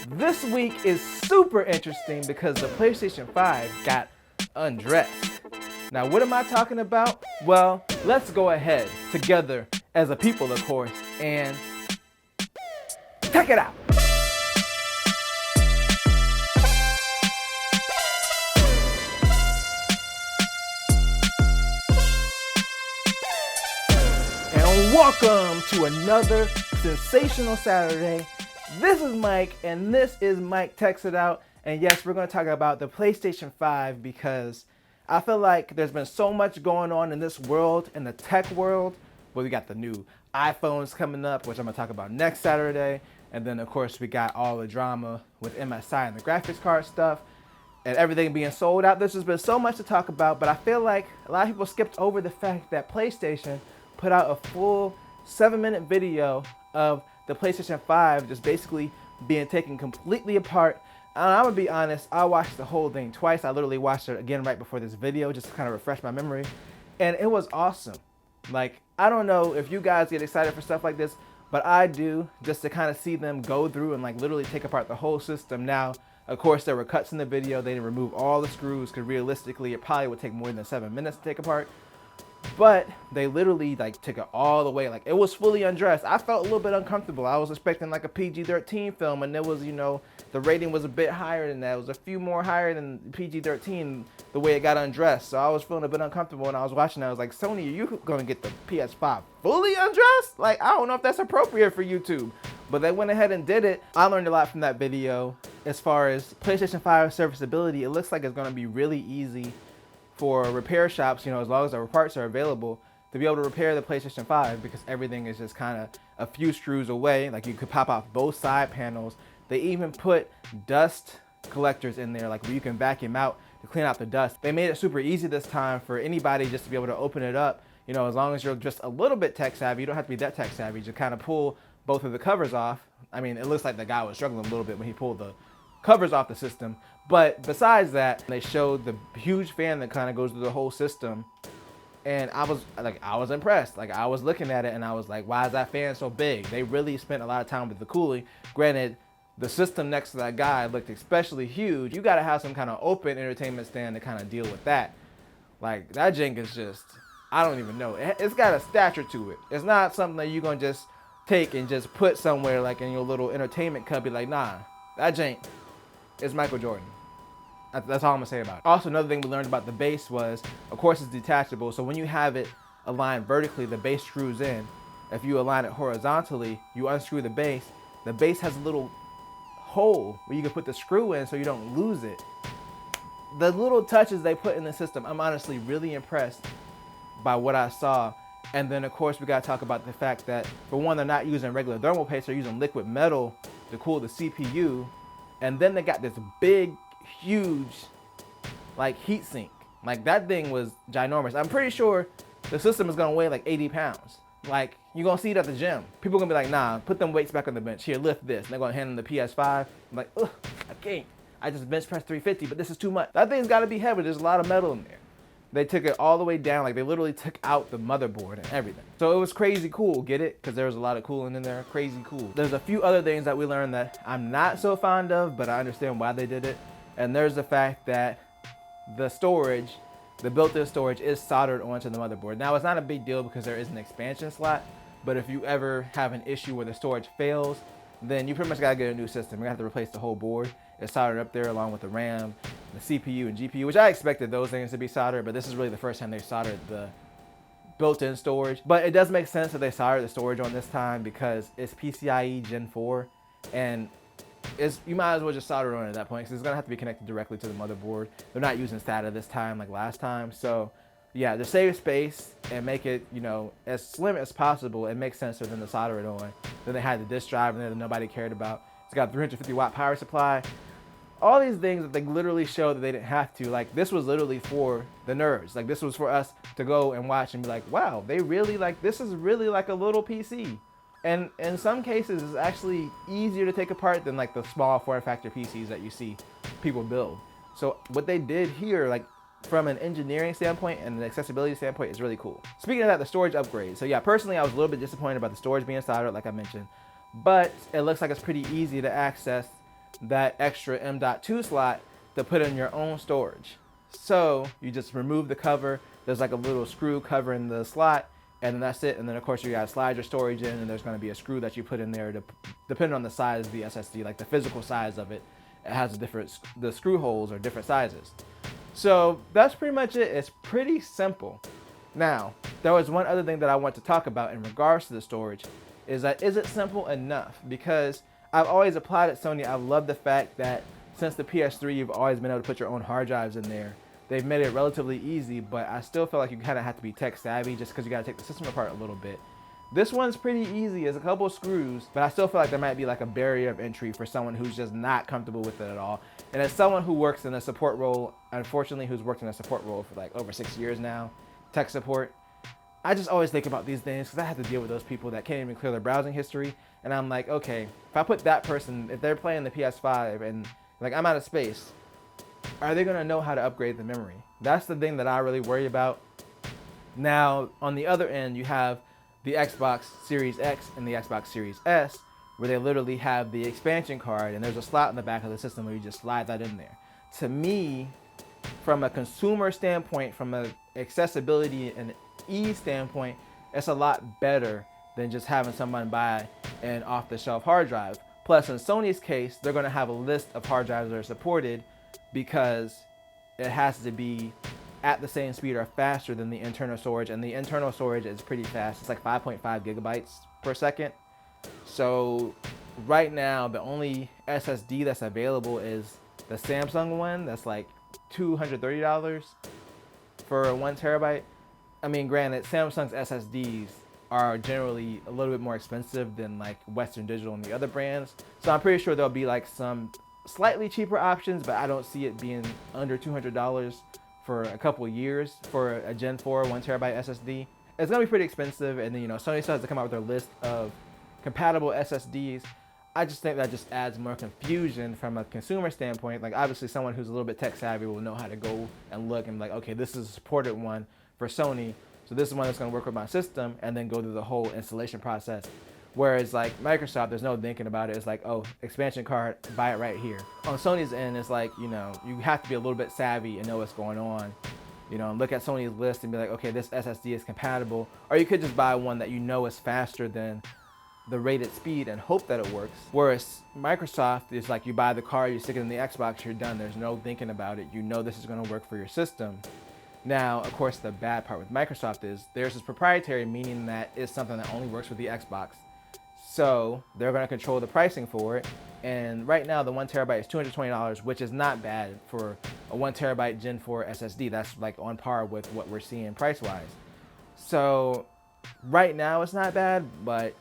This week is super interesting because the PlayStation 5 got undressed. Now, what am I talking about? Well, let's go ahead together as a people, of course, and check it out. And welcome to another sensational Saturday. This is Mike, and this is Mike Text It Out. And yes, we're going to talk about the PlayStation 5 because I feel like there's been so much going on in this world, in the tech world. Well, we got the new iPhones coming up, which I'm going to talk about next Saturday. And then, of course, we got all the drama with MSI and the graphics card stuff and everything being sold out. There's just been so much to talk about, but I feel like a lot of people skipped over the fact that PlayStation put out a full 7-minute video of the PlayStation 5 just basically being taken completely apart. And I'm gonna be honest, I watched the whole thing twice. I literally watched it again right before this video just to kind of refresh my memory. And it was awesome. Like, I don't know if you guys get excited for stuff like this, but I do, just to kind of see them go through and like literally take apart the whole system. Now, of course, there were cuts in the video. They didn't remove all the screws because realistically, it probably would take more than 7 minutes to take apart. But they literally like took it all the way. Like, it was fully undressed. I felt a little bit uncomfortable. I was expecting like a PG-13 film, and it was, you know, the rating was a bit higher than that. It was a few more higher than PG-13 the way it got undressed. So I was feeling a bit uncomfortable when I was watching it. I was like, Sony, are you gonna get the PS5 fully undressed? Like, I don't know if that's appropriate for YouTube. But they went ahead and did it. I learned a lot from that video. As far as PlayStation 5 serviceability, it looks like it's gonna be really easy for repair shops, you know, as long as the parts are available, to be able to repair the PlayStation 5 because everything is just kind of a few screws away. Like, you could pop off both side panels. They even put dust collectors in there, like where you can vacuum out to clean out the dust. They made it super easy this time for anybody just to be able to open it up. You know, as long as you're just a little bit tech savvy, you don't have to be that tech savvy. You kind of pull both of the covers off. I mean, it looks like the guy was struggling a little bit when he pulled the covers off the system. But besides that, they showed the huge fan that kind of goes through the whole system. And I was impressed. Like, I was looking at it and I was like, why is that fan so big? They really spent a lot of time with the cooling. Granted, the system next to that guy looked especially huge. You got to have some kind of open entertainment stand to kind of deal with that. Like, that jank is just, I don't even know. It's got a stature to it. It's not something that you're going to just take and just put somewhere like in your little entertainment cubby. Like, nah, that jank is Michael Jordan. That's all I'm gonna say about it. Also, another thing we learned about the base was, of course, it's detachable. So when you have it aligned vertically, the base screws in. If you align it horizontally, you unscrew the base. The base has a little hole where you can put the screw in so you don't lose it. The little touches they put in the system, I'm honestly really impressed by what I saw. And then, of course, we gotta talk about the fact that, for one, they're not using regular thermal paste, they're using liquid metal to cool the CPU. And then they got this big, huge, like, heat sink. Like, that thing was ginormous. I'm pretty sure the system is gonna weigh like 80 pounds. Like, you're gonna see it at the gym. People are gonna be like, nah, put them weights back on the bench. Here, lift this. And they're gonna hand them the PS5. I'm like, ugh, I can't. I just bench press 350, but this is too much. That thing's gotta be heavy. There's a lot of metal in there. They took it all the way down. Like, they literally took out the motherboard and everything. So it was crazy cool, get it? Because there was a lot of cooling in there, crazy cool. There's a few other things that we learned that I'm not so fond of, but I understand why they did it. And there's the fact that the storage, the built-in storage, is soldered onto the motherboard. Now, it's not a big deal because there is an expansion slot, but if you ever have an issue where the storage fails, then you pretty much gotta get a new system. You're gonna have to replace the whole board. It's soldered up there along with the RAM, the CPU, and GPU, which I expected those things to be soldered, but this is really the first time they soldered the built-in storage. But it does make sense that they soldered the storage on this time because it's PCIe Gen 4, and you might as well just solder it on at that point because it's gonna have to be connected directly to the motherboard. They're not using SATA this time like last time. So yeah, to save space and make it, you know, as slim as possible, it makes sense for them to solder it on. Then they had the disk drive in there that nobody cared about. It's got a 350 watt power supply. All these things that they literally showed that they didn't have to. Like, this was literally for the nerds. Like, this was for us to go and watch and be like, wow, they really, like, this is really like a little PC. And in some cases, it's actually easier to take apart than like the small form factor PCs that you see people build. So what they did here, like, from an engineering standpoint and an accessibility standpoint, is really cool. Speaking of that, the storage upgrade. So yeah, personally, I was a little bit disappointed about the storage being soldered, like I mentioned, but it looks like it's pretty easy to access that extra M.2 slot to put in your own storage. So you just remove the cover. There's like a little screw covering the slot, and then that's it. And then of course you gotta slide your storage in, and there's gonna be a screw that you put in there to, depending on the size of the SSD, like the physical size of it, it has the screw holes are different sizes. So that's pretty much it. It's pretty simple. Now, there was one other thing that I want to talk about in regards to the storage, is it simple enough? Because I've always applied at Sony. I've loved the fact that since the PS3, you've always been able to put your own hard drives in there. They've made it relatively easy, but I still feel like you kind of have to be tech savvy just because you got to take the system apart a little bit. This one's pretty easy. It's a couple of screws, but I still feel like there might be like a barrier of entry for someone who's just not comfortable with it at all. And as someone who works in a support role, unfortunately, who's worked in a support role for like over 6 years now, tech support, I just always think about these things because I have to deal with those people that can't even clear their browsing history. And I'm like, okay, if I put that person, if they're playing the PS5 and like I'm out of space, are they gonna know how to upgrade the memory? That's the thing that I really worry about. Now, on the other end, you have the Xbox Series X and the Xbox Series S, where they literally have the expansion card and there's a slot in the back of the system where you just slide that in there. To me, from a consumer standpoint, from an accessibility and ease standpoint, it's a lot better than just having someone buy an off-the-shelf hard drive. Plus, in Sony's case, they're going to have a list of hard drives that are supported because it has to be at the same speed or faster than the internal storage, and the internal storage is pretty fast. It's like 5.5 gigabytes per second. So right now, the only SSD that's available is the Samsung one that's like $230 for 1 terabyte. I mean, granted, Samsung's SSDs are generally a little bit more expensive than like Western Digital and the other brands. So I'm pretty sure there'll be like some slightly cheaper options, but I don't see it being under $200 for a couple of years for a Gen 4 1 terabyte SSD. It's gonna be pretty expensive, and then Sony still has to come out with their list of compatible SSDs. I just think that just adds more confusion from a consumer standpoint. Like obviously someone who's a little bit tech savvy will know how to go and look and be like, okay, this is a supported one for Sony, so this is one that's gonna work with my system, and then go through the whole installation process. Whereas like Microsoft, there's no thinking about it. It's like, oh, expansion card, buy it right here. On Sony's end, it's like, you have to be a little bit savvy and know what's going on. And look at Sony's list and be like, okay, this SSD is compatible. Or you could just buy one that is faster than the rated speed and hope that it works. Whereas Microsoft is like, you buy the card, you stick it in the Xbox, you're done. There's no thinking about it. This is gonna work for your system. Now, of course, the bad part with Microsoft is theirs is proprietary, meaning that it's something that only works with the Xbox. So they're going to control the pricing for it. And right now the 1 terabyte is $220, which is not bad for a 1 terabyte Gen 4 SSD. That's like on par with what we're seeing price wise. So right now it's not bad, but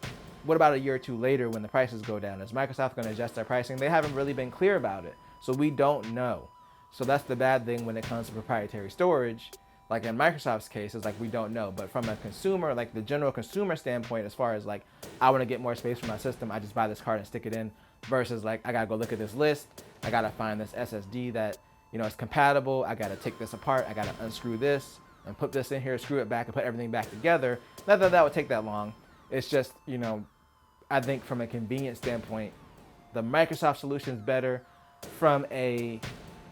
what about a year or two later when the prices go down? Is Microsoft going to adjust their pricing? They haven't really been clear about it. So we don't know. So that's the bad thing when it comes to proprietary storage. Like in Microsoft's case, it's like we don't know. But from a consumer, like the general consumer standpoint, as far as like, I want to get more space for my system, I just buy this card and stick it in, versus like, I got to go look at this list. I got to find this SSD that, is compatible. I got to take this apart. I got to unscrew this and put this in here, screw it back and put everything back together. Not that that would take that long. It's just, I think from a convenience standpoint, the Microsoft solution is better. From a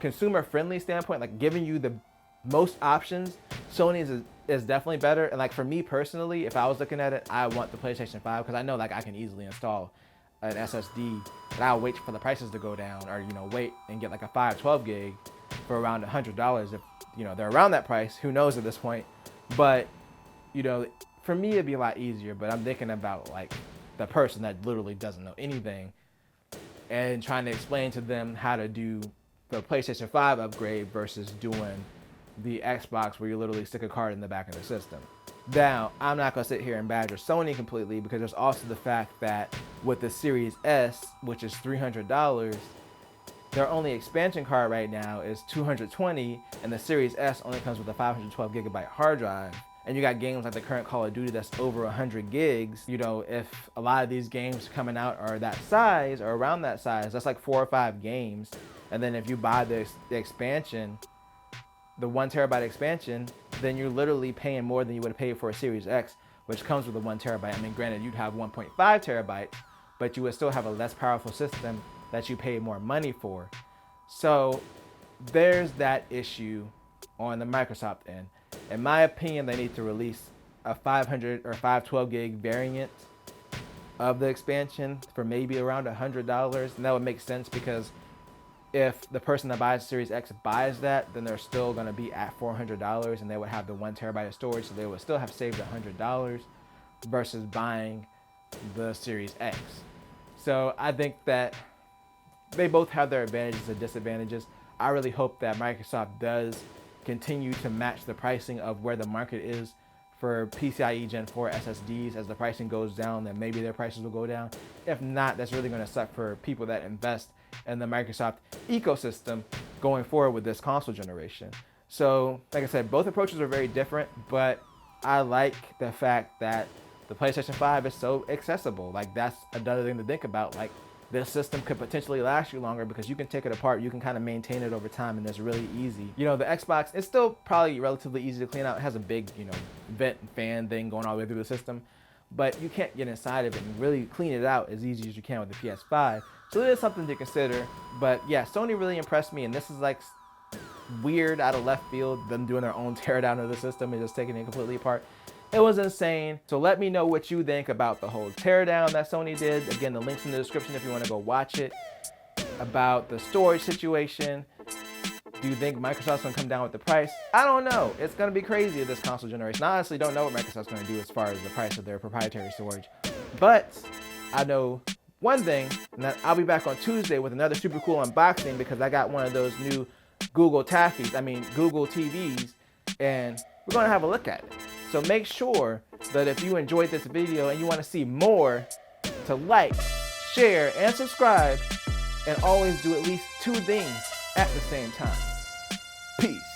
consumer-friendly standpoint, like giving you the most options, Sony's is definitely better. And like for me personally, if I was looking at it, I want the PlayStation 5 because I know like I can easily install an SSD, and I'll wait for the prices to go down, or wait and get like a 512 gig for around $100 if they're around that price. Who knows at this point? But for me it'd be a lot easier. But I'm thinking about like the person that literally doesn't know anything and trying to explain to them how to do the PlayStation 5 upgrade versus doing the Xbox where you literally stick a card in the back of the system. Now, I'm not going to sit here and badger Sony completely, because there's also the fact that with the Series S, which is $300, their only expansion card right now is $220, and the Series S only comes with a 512 gigabyte hard drive. And you got games like the current Call of Duty that's over 100 gigs. If a lot of these games coming out are that size or around that size, that's like 4 or 5 games. And then if you buy the expansion, the 1 terabyte expansion, then you're literally paying more than you would have paid for a Series X, which comes with a 1 terabyte. I mean, granted, you'd have 1.5 terabytes, but you would still have a less powerful system that you pay more money for. So there's that issue on the Microsoft end. In my opinion, they need to release a 500 or 512 gig variant of the expansion for maybe around $100. And that would make sense because if the person that buys Series X buys that, then they're still going to be at $400 and they would have the 1 terabyte of storage. So they would still have saved $100 versus buying the Series X. So I think that they both have their advantages and disadvantages. I really hope that Microsoft does continue to match the pricing of where the market is for PCIe Gen 4 SSDs. As the pricing goes down, then maybe their prices will go down. If not, that's really going to suck for people that invest in the Microsoft ecosystem going forward with this console generation. So, like I said, both approaches are very different, but I like the fact that the PlayStation 5 is so accessible. Like, that's another thing to think about. Like, this system could potentially last you longer because you can take it apart, you can kind of maintain it over time, and it's really easy. You know, the Xbox, it's still probably relatively easy to clean out. It has a big, you know, vent and fan thing going all the way through the system, but you can't get inside of it and really clean it out as easy as you can with the PS5. So it is something to consider. But yeah, Sony really impressed me, and this is like weird out of left field, them doing their own teardown of the system and just taking it completely apart. It was insane. So let me know what you think about the whole teardown that Sony did. Again, the link's in the description if you want to go watch it. About the storage situation. Do you think Microsoft's going to come down with the price? I don't know. It's going to be crazy this console generation. I honestly don't know what Microsoft's going to do as far as the price of their proprietary storage. But I know one thing, and that I'll be back on Tuesday with another super cool unboxing because I got one of those new Google TVs, and we're going to have a look at it. So make sure that if you enjoyed this video and you want to see more, to like, share, and subscribe, and always do at least 2 things at the same time. Peace.